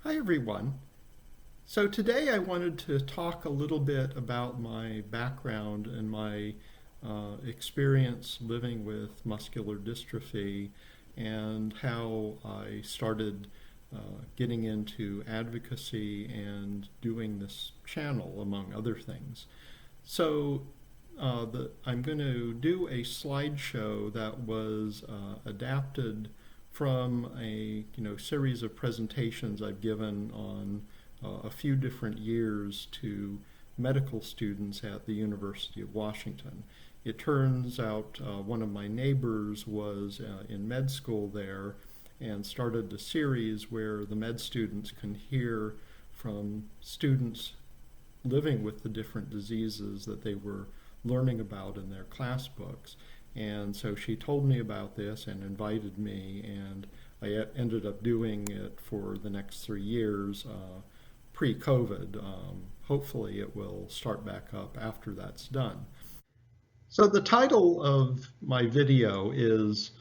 Hi, everyone. So today I wanted to talk a little bit about my background and my experience living with muscular dystrophy and how I started getting into advocacy and doing this channel, among other things. So I'm going to do a slideshow that was adapted from a series of presentations I've given on a few different years to medical students at the University of Washington. It turns out one of my neighbors was in med school there and started a series where the med students can hear from students living with the different diseases that they were learning about in their class books. And so she told me about this and invited me, and I ended up doing it for the next 3 years pre-COVID. Hopefully it will start back up after that's done. So the title of my video is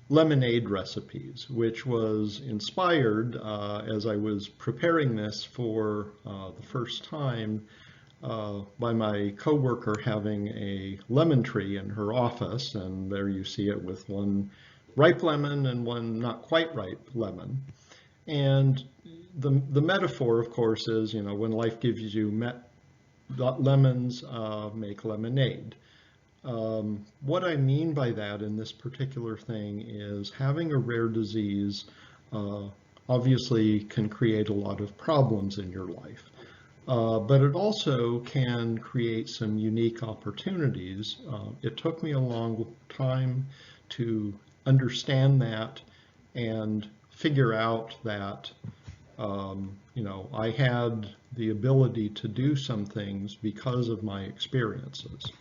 Lemonade Recipes, which was inspired as I was preparing this for the first time by my coworker having a lemon tree in her office, and there you see it with one ripe lemon and one not quite ripe lemon. And the metaphor, of course, is, when life gives you lemons, make lemonade. What I mean by that in this particular thing is having a rare disease obviously can create a lot of problems in your life. But it also can create some unique opportunities. It took me a long time to understand that and figure out that I had the ability to do some things because of my experiences.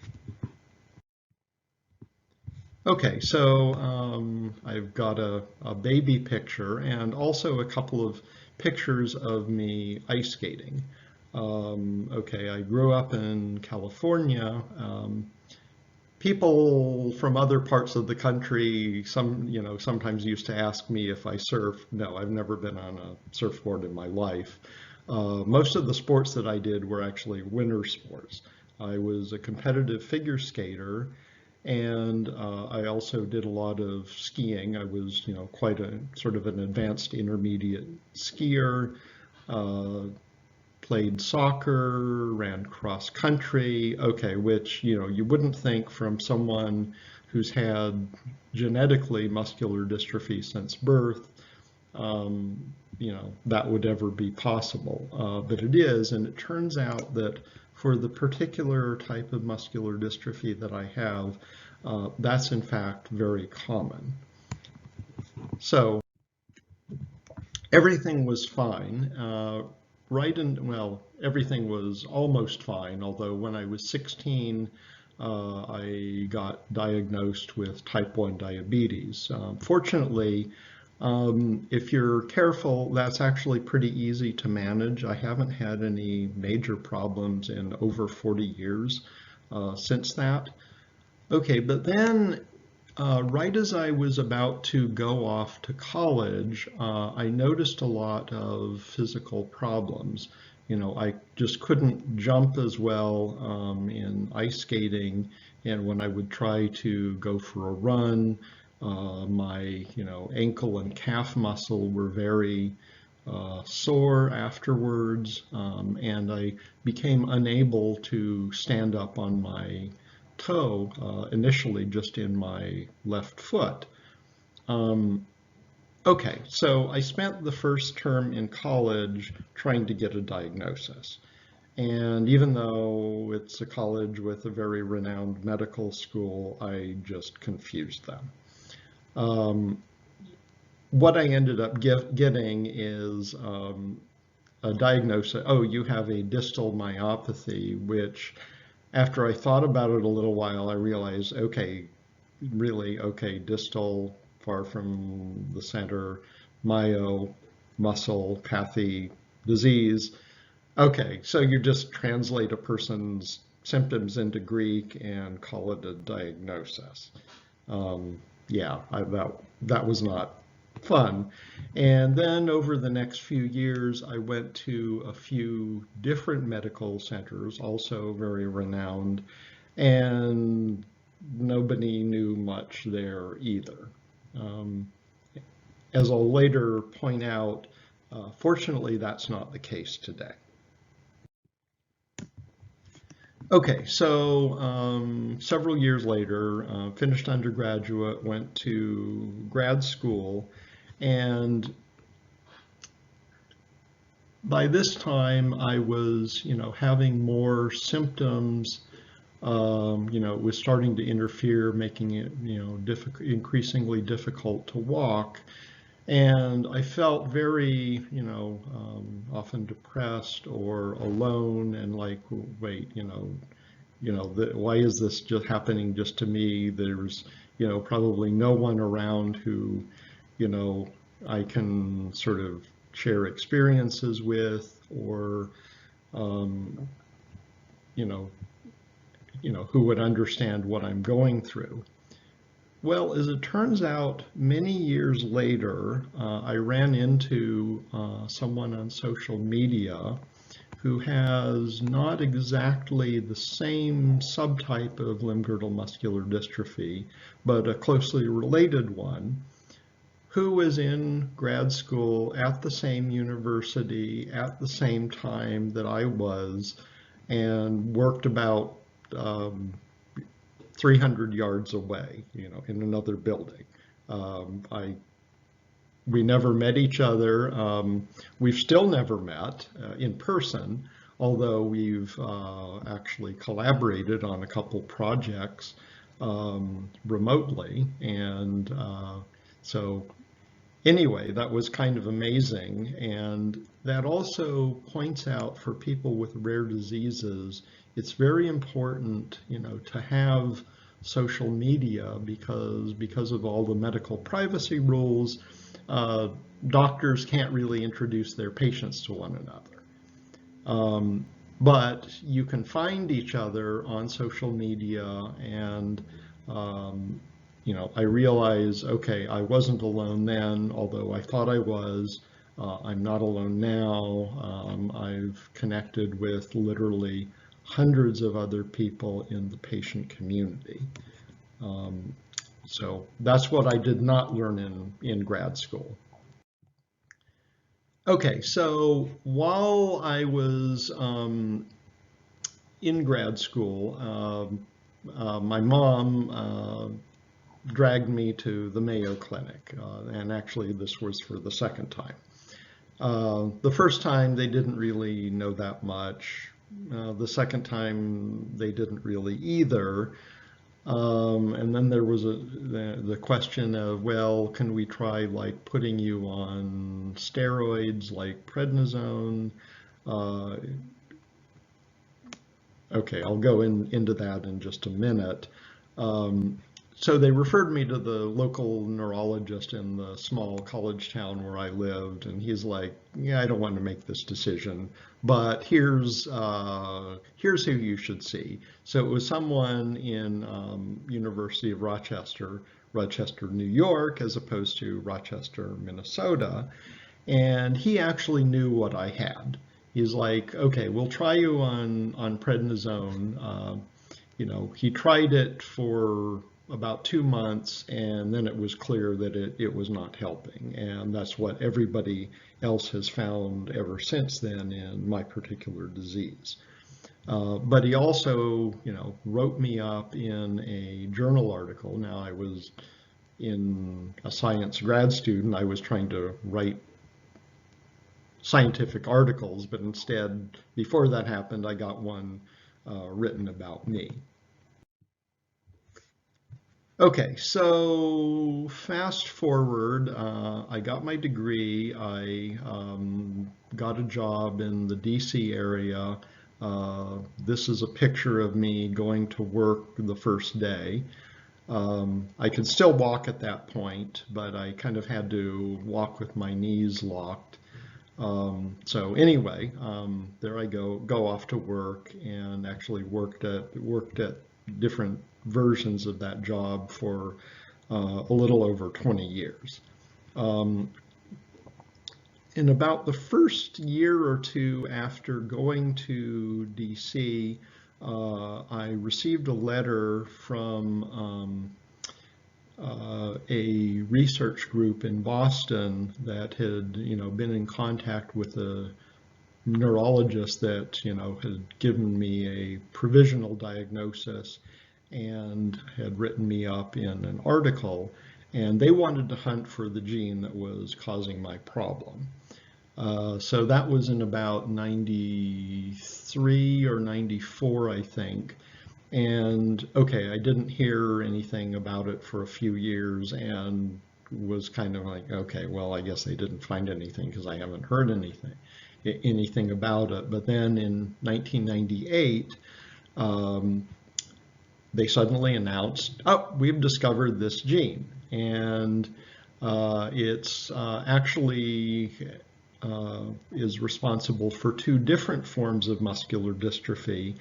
Okay, so I've got a baby picture and also a couple of pictures of me ice skating. Okay, I grew up in California. People from other parts of the country, sometimes used to ask me if I surf. No, I've never been on a surfboard in my life. Most of the sports that I did were actually winter sports. I was a competitive figure skater, and I also did a lot of skiing. I was, quite a sort of an advanced intermediate skier. Played soccer, ran cross country, okay, which, you wouldn't think from someone who's had genetically muscular dystrophy since birth, that would ever be possible. But it is, and it turns out that for the particular type of muscular dystrophy that I have, that's in fact very common. So everything was fine. Everything was almost fine, although when I was 16, I got diagnosed with type 1 diabetes. Fortunately, if you're careful, that's actually pretty easy to manage. I haven't had any major problems in over 40 years since that. Okay, but then right as I was about to go off to college, I noticed a lot of physical problems. I just couldn't jump as well in ice skating, and when I would try to go for a run, my ankle and calf muscle were very sore afterwards, and I became unable to stand up on my toe, initially just in my left foot. Okay, so I spent the first term in college trying to get a diagnosis. And even though it's a college with a very renowned medical school, I just confused them. What I ended up getting is a diagnosis. Oh, you have a distal myopathy, which after I thought about it a little while, I realized, okay, really, okay, distal, far from the center, myo, muscle, pathy, disease. Okay, so you just translate a person's symptoms into Greek and call it a diagnosis. Yeah, that was not fun. And then over the next few years, I went to a few different medical centers, also very renowned, and nobody knew much there either. Um, as I'll later point out, fortunately, that's not the case today. Okay, so several years later, finished undergraduate, went to grad school, and by this time I was, having more symptoms. It was starting to interfere, making it, increasingly difficult to walk. And I felt very, often depressed or alone and like, wait, why is this just happening just to me? There's, probably no one around who, you know, I can sort of share experiences with or, um, you know, who would understand what I'm going through. Well, as it turns out, many years later, I ran into someone on social media who has not exactly the same subtype of limb-girdle muscular dystrophy, but a closely related one, who was in grad school at the same university at the same time that I was and worked about um, 300 yards away, in another building. I We never met each other. We've still never met in person, although we've actually collaborated on a couple projects remotely. And so anyway, that was kind of amazing. And that also points out for people with rare diseases, it's very important, to have social media because of all the medical privacy rules, uh, doctors can't really introduce their patients to one another. Um, but you can find each other on social media and um, I realize, okay, I wasn't alone then, although I thought I was. I'm not alone now. I've connected with literally hundreds of other people in the patient community. Um, so that's what I did not learn in grad school. Okay, so while I was in grad school, my mom dragged me to the Mayo Clinic, and actually this was for the second time. The first time they didn't really know that much. The second time they didn't really either. And then there was the question of, well, can we try like putting you on steroids like prednisone? Uh, okay, I'll go into that in just a minute. Um, so they referred me to the local neurologist in the small college town where I lived, and he's like, "Yeah, I don't want to make this decision, but here's who you should see." So it was someone in University of Rochester, New York, as opposed to Rochester, Minnesota, and he actually knew what I had. He's like, "Okay, we'll try you on prednisone." He tried it for about 2 months, and then it was clear that it was not helping. And that's what everybody else has found ever since then in my particular disease. But he also, wrote me up in a journal article. Now, I was in a science grad student. I was trying to write scientific articles, but instead, before that happened, I got one written about me. Okay, so fast forward, I got my degree. I got a job in the DC area. This is a picture of me going to work the first day. I could still walk at that point, but I kind of had to walk with my knees locked. So anyway, there I go off to work, and actually worked at different versions of that job for a little over 20 years. Um, in about the first year or two after going to DC, I received a letter from a research group in Boston that had, been in contact with a neurologist that, had given me a provisional diagnosis and had written me up in an article. And they wanted to hunt for the gene that was causing my problem. So that was in about 93 or 94, I think. And okay, I didn't hear anything about it for a few years and was kind of like, okay, well, I guess they didn't find anything because I haven't heard anything about it. But then in 1998, um, they suddenly announced, oh, we've discovered this gene. And it's actually is responsible for two different forms of muscular dystrophy,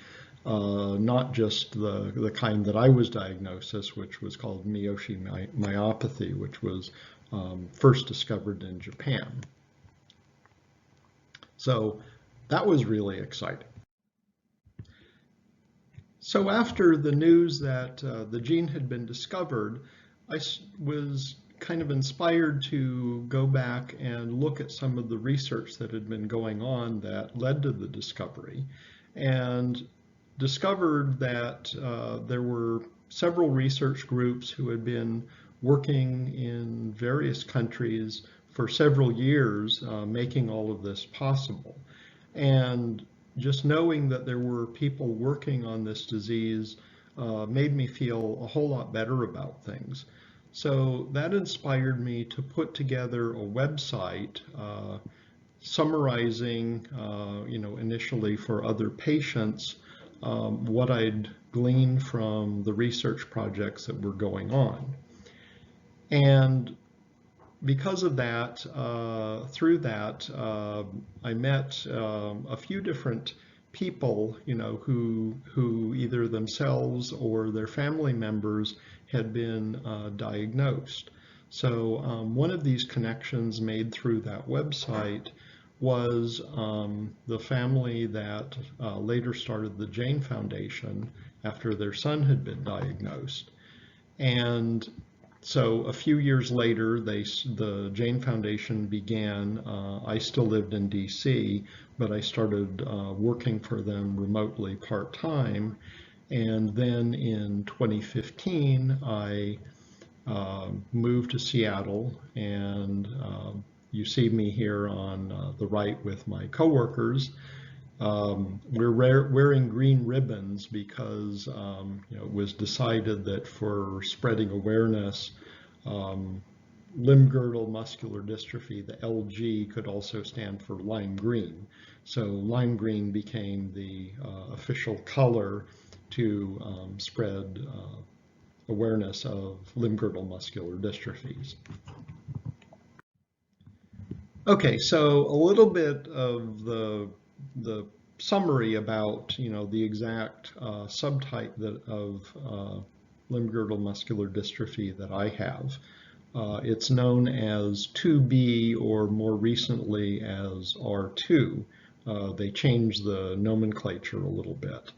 not just the kind that I was diagnosed with, which was called Miyoshi myopathy, which was first discovered in Japan. So that was really exciting. So after the news that the gene had been discovered, I was kind of inspired to go back and look at some of the research that had been going on that led to the discovery, and discovered that there were several research groups who had been working in various countries for several years, making all of this possible. And just knowing that there were people working on this disease made me feel a whole lot better about things. So that inspired me to put together a website summarizing, initially for other patients, what I'd gleaned from the research projects that were going on. And because of that, through that, I met a few different people, who either themselves or their family members had been diagnosed. So one of these connections made through that website was the family that later started the Jane Foundation after their son had been diagnosed. And so a few years later, the Jane Foundation began. I still lived in DC, but I started working for them remotely part-time. And then in 2015, I moved to Seattle, and you see me here on the right with my coworkers. We're wearing green ribbons because it was decided that for spreading awareness, um, limb-girdle muscular dystrophy, the LG, could also stand for lime green. So lime green became the official color to spread awareness of limb-girdle muscular dystrophies. Okay, so a little bit of the summary about the exact subtype of limb-girdle muscular dystrophy that I have. It's known as 2B, or more recently as R2. They changed the nomenclature a little bit.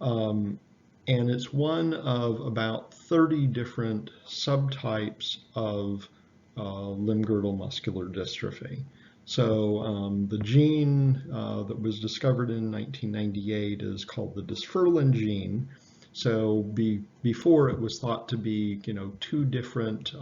And it's one of about 30 different subtypes of limb-girdle muscular dystrophy. So the gene that was discovered in 1998 is called the dysferlin gene. So before it was thought to be, two different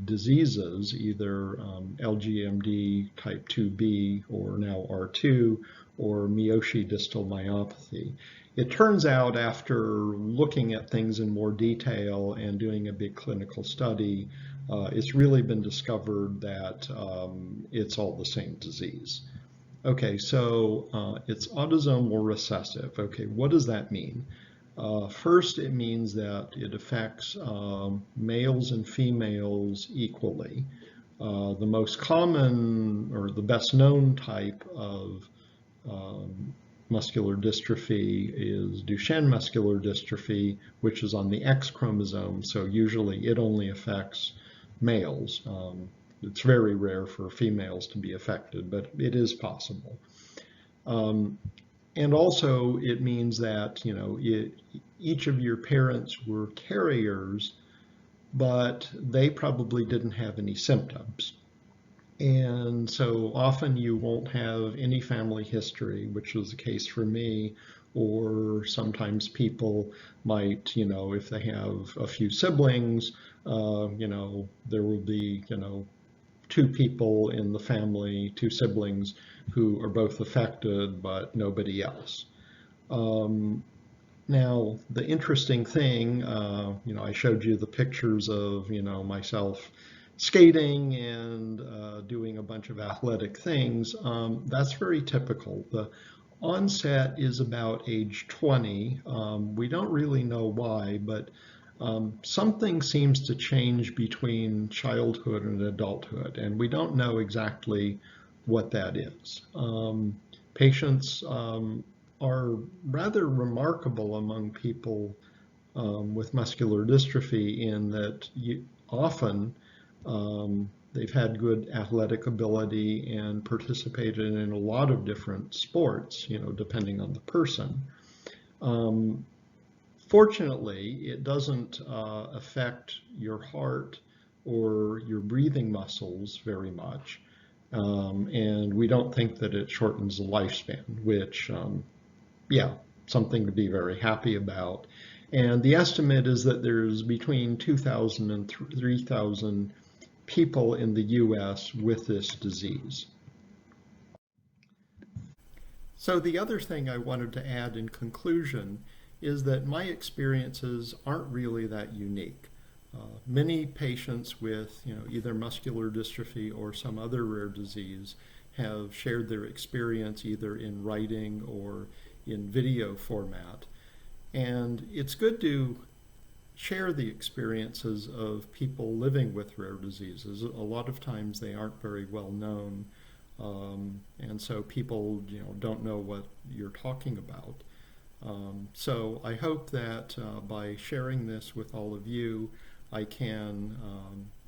diseases, either LGMD type 2B, or now R2, or Miyoshi distal myopathy. It turns out, after looking at things in more detail and doing a big clinical study, it's really been discovered that it's all the same disease. Okay, so it's autosomal recessive. Okay, what does that mean? First, it means that it affects males and females equally. The most common, or the best known type of muscular dystrophy is Duchenne muscular dystrophy, which is on the X chromosome. So usually it only affects males. It's very rare for females to be affected, but it is possible. Um, and also, it means that each of your parents were carriers, but they probably didn't have any symptoms. And so often you won't have any family history, which was the case for me, or sometimes people might, if they have a few siblings, there will be, two people in the family, two siblings who are both affected, but nobody else. Um, Now, the interesting thing, I showed you the pictures of, myself skating and doing a bunch of athletic things. That's very typical. The onset is about age 20. We don't really know why, but something seems to change between childhood and adulthood, and we don't know exactly what that is. Patients are rather remarkable among people with muscular dystrophy in that often they've had good athletic ability and participated in a lot of different sports, depending on the person. Um, Fortunately, it doesn't affect your heart or your breathing muscles very much. And we don't think that it shortens the lifespan, which yeah, something to be very happy about. And the estimate is that there's between 2,000 and 3,000 people in the US with this disease. So the other thing I wanted to add in conclusion is that my experiences aren't really that unique. Many patients with either muscular dystrophy or some other rare disease have shared their experience either in writing or in video format. And it's good to share the experiences of people living with rare diseases. A lot of times they aren't very well known, and so people don't know what you're talking about. So I hope that by sharing this with all of you, I can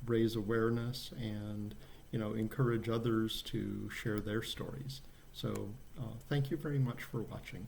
raise awareness and encourage others to share their stories. So thank you very much for watching.